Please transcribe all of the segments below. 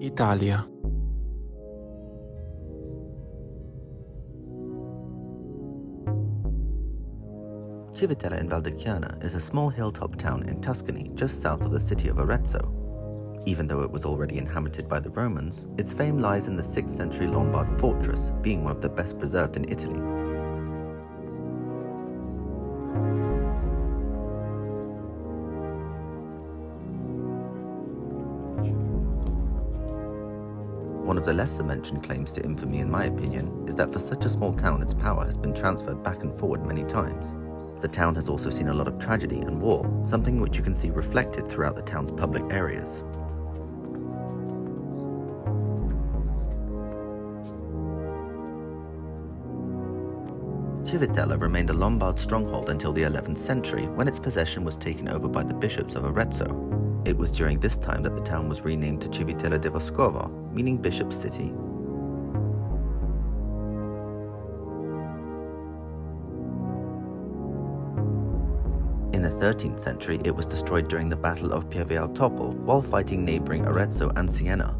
Italia. Civitella in Chiana is a small hilltop town in Tuscany just south of the city of Arezzo. Even though it was already inhabited by the Romans, its fame lies in the 6th century Lombard fortress, being one of the best preserved in Italy. One of the lesser mentioned claims to infamy, in my opinion, is that for such a small town its power has been transferred back and forward many times. The town has also seen a lot of tragedy and war, something which you can see reflected throughout the town's public areas. Civitella remained a Lombard stronghold until the 11th century, when its possession was taken over by the bishops of Arezzo. It was during this time that the town was renamed to Civitella de Vescovo, meaning Bishop's City. In the 13th century, it was destroyed during the Battle of Pieve Topo while fighting neighboring Arezzo and Chiana.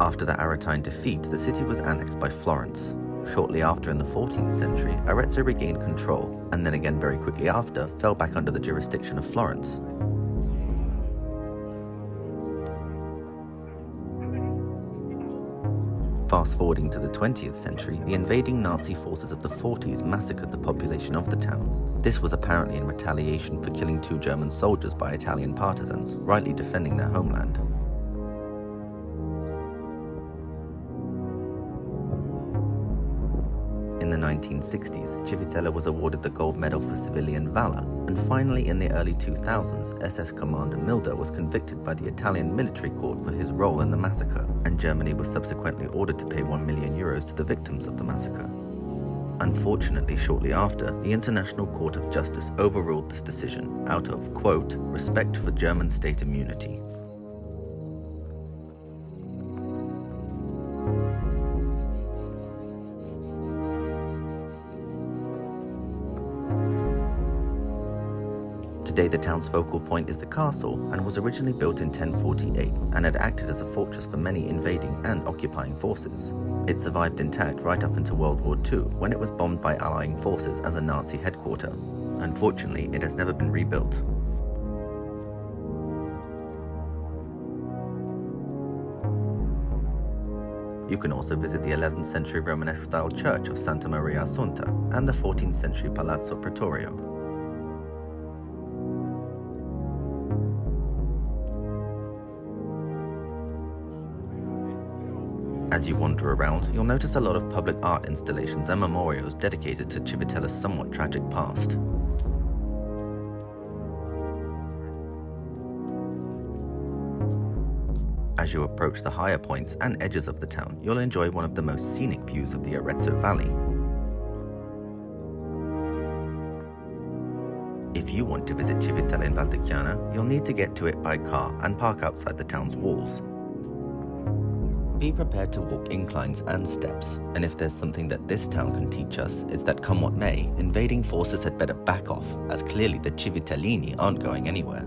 After the Aretine defeat, the city was annexed by Florence. Shortly after, in the 14th century, Arezzo regained control, and then again very quickly after, fell back under the jurisdiction of Florence. Fast forwarding to the 20th century, the invading Nazi forces of the 40s massacred the population of the town. This was apparently in retaliation for killing 2 German soldiers by Italian partisans, rightly defending their homeland. In the 1960s, Civitella was awarded the Gold Medal for Civilian Valor, and finally in the early 2000s, SS Commander Milder was convicted by the Italian military court for his role in the massacre, and Germany was subsequently ordered to pay €1 million to the victims of the massacre. Unfortunately, shortly after, the International Court of Justice overruled this decision out of, quote, respect for German state immunity. Today the town's focal point is the castle, and was originally built in 1048 and had acted as a fortress for many invading and occupying forces. It survived intact right up into World War II, when it was bombed by allying forces as a Nazi headquarter. Unfortunately, it has never been rebuilt. You can also visit the 11th century Romanesque style church of Santa Maria Assunta and the 14th century Palazzo Pretorio. As you wander around, you'll notice a lot of public art installations and memorials dedicated to Civitella's somewhat tragic past. As you approach the higher points and edges of the town, you'll enjoy one of the most scenic views of the Arezzo Valley. If you want to visit Civitella in Chiana, you'll need to get to it by car and park outside the town's walls. Be prepared to walk inclines and steps, and if there's something that this town can teach us, it's that come what may, invading forces had better back off, as clearly the Civitellini aren't going anywhere.